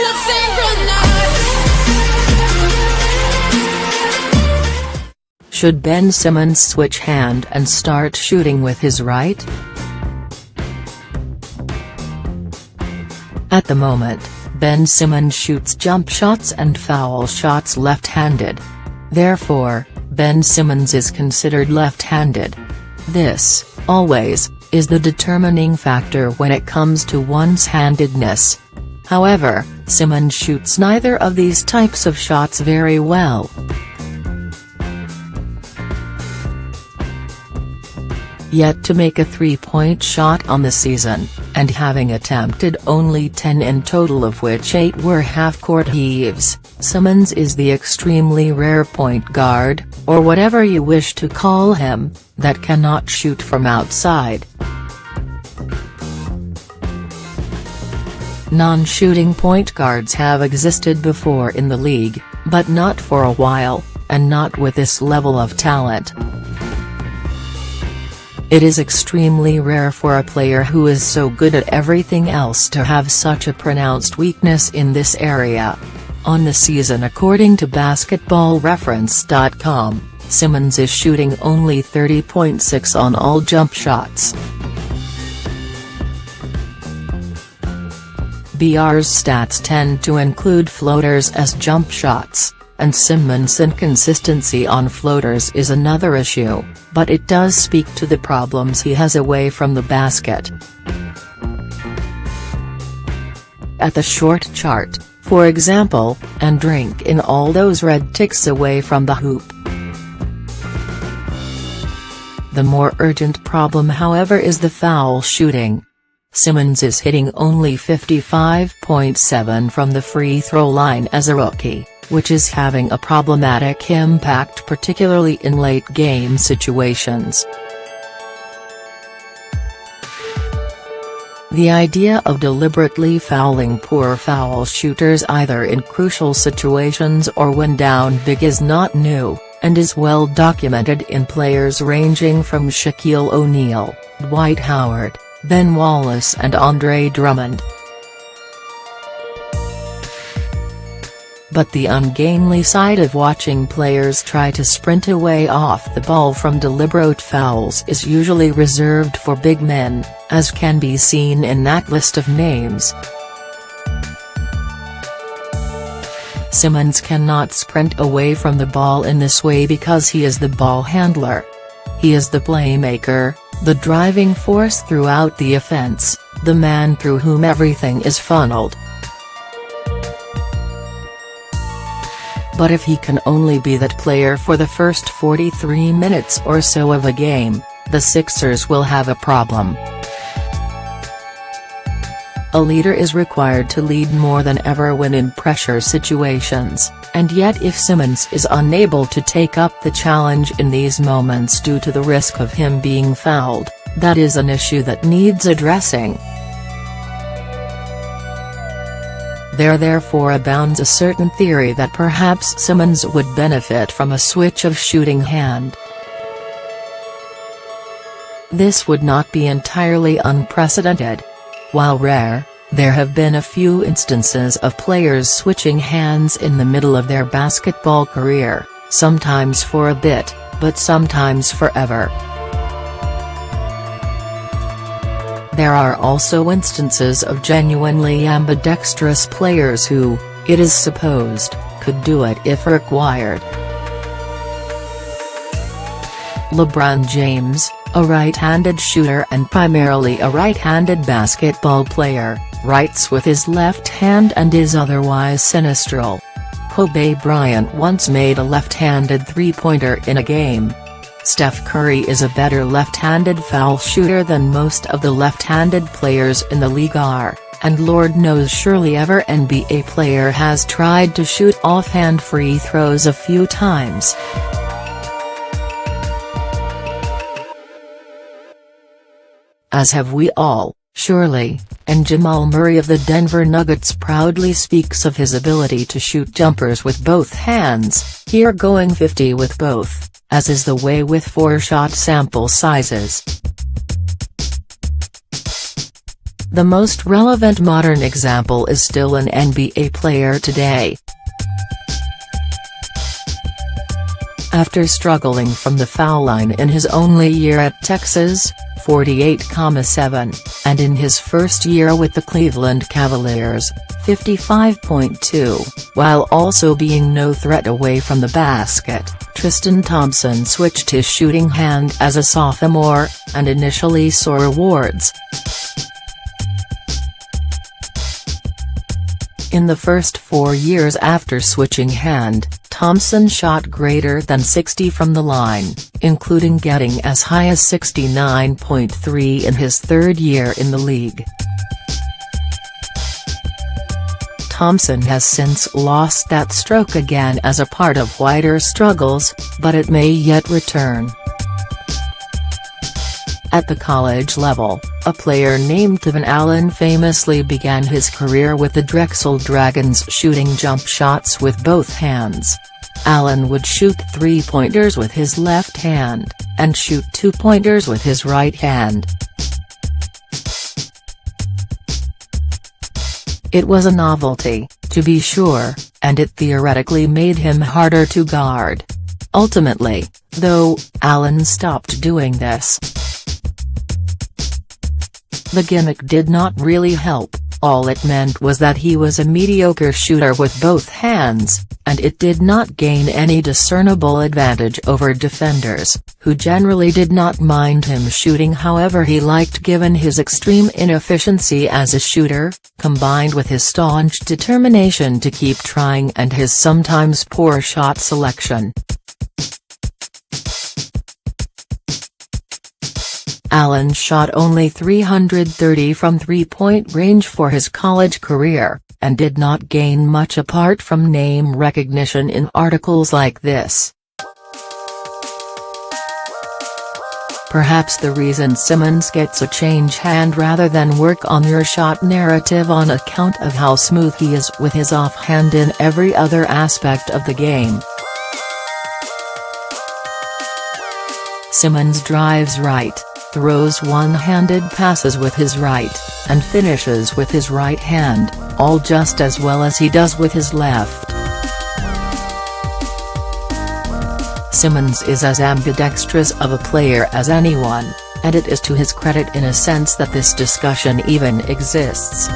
Let's synchronize. Should Ben Simmons switch hand and start shooting with his right? At the moment, Ben Simmons shoots jump shots and foul shots left-handed. Therefore, Ben Simmons is considered left-handed. This, always, is the determining factor when it comes to one's handedness. However, Simmons shoots neither of these types of shots very well. Yet to make a three-point shot on the season, and having attempted only 10 in total of which 8 were half-court heaves, Simmons is the extremely rare point guard, or whatever you wish to call him, that cannot shoot from outside. Non-shooting point guards have existed before in the league, but not for a while, and not with this level of talent. It is extremely rare for a player who is so good at everything else to have such a pronounced weakness in this area. On the season, according to basketballreference.com, Simmons is shooting only 30.6 on all jump shots. BR's stats tend to include floaters as jump shots, and Simmons' inconsistency on floaters is another issue, but it does speak to the problems he has away from the basket. At the short chart, for example, and drink in all those red ticks away from the hoop. The more urgent problem, however, is the foul shooting. Simmons is hitting only 55.7 from the free throw line as a rookie, which is having a problematic impact particularly in late-game situations. The idea of deliberately fouling poor foul shooters either in crucial situations or when down big is not new, and is well documented in players ranging from Shaquille O'Neal, Dwight Howard, Ben Wallace and Andre Drummond. But the ungainly side of watching players try to sprint away off the ball from deliberate fouls is usually reserved for big men, as can be seen in that list of names. Simmons cannot sprint away from the ball in this way because he is the ball handler. He is the playmaker, the driving force throughout the offense, the man through whom everything is funneled. But if he can only be that player for the first 43 minutes or so of a game, the Sixers will have a problem. A leader is required to lead more than ever when in pressure situations, and yet if Simmons is unable to take up the challenge in these moments due to the risk of him being fouled, that is an issue that needs addressing. There therefore abounds a certain theory that perhaps Simmons would benefit from a switch of shooting hand. This would not be entirely unprecedented. While rare, there have been a few instances of players switching hands in the middle of their basketball career, sometimes for a bit, but sometimes forever. There are also instances of genuinely ambidextrous players who, it is supposed, could do it if required. LeBron James, a right-handed shooter and primarily a right-handed basketball player, writes with his left hand and is otherwise sinistral. Kobe Bryant once made a left-handed three-pointer in a game. Steph Curry is a better left-handed foul shooter than most of the left-handed players in the league are, and Lord knows surely every NBA player has tried to shoot offhand free throws a few times. As have we all, surely, and Jamal Murray of the Denver Nuggets proudly speaks of his ability to shoot jumpers with both hands, here going 50 with both, as is the way with 4-shot sample sizes. The most relevant modern example is still an NBA player today. After struggling from the foul line in his only year at Texas, 48,7, and in his first year with the Cleveland Cavaliers, 55.2, while also being no threat away from the basket, Tristan Thompson switched his shooting hand as a sophomore, and initially saw rewards. In the first 4 years after switching hand, Thompson shot greater than 60 from the line, including getting as high as 69.3 in his third year in the league. Thompson has since lost that stroke again as a part of wider struggles, but it may yet return. At the college level, a player named Kevin Allen famously began his career with the Drexel Dragons shooting jump shots with both hands. Allen would shoot three-pointers with his left hand, and shoot two-pointers with his right hand. It was a novelty, to be sure, and it theoretically made him harder to guard. Ultimately, though, Allen stopped doing this. The gimmick did not really help. All it meant was that he was a mediocre shooter with both hands, and it did not gain any discernible advantage over defenders, who generally did not mind him shooting however he liked given his extreme inefficiency as a shooter, combined with his staunch determination to keep trying and his sometimes poor shot selection. Allen shot only 330 from three-point range for his college career, and did not gain much apart from name recognition in articles like this. Perhaps the reason Simmons gets a change hand rather than work on your shot narrative on account of how smooth he is with his offhand in every other aspect of the game. Simmons drives right, throws one-handed passes with his right, and finishes with his right hand, all just as well as he does with his left. Simmons is as ambidextrous of a player as anyone, and it is to his credit in a sense that this discussion even exists.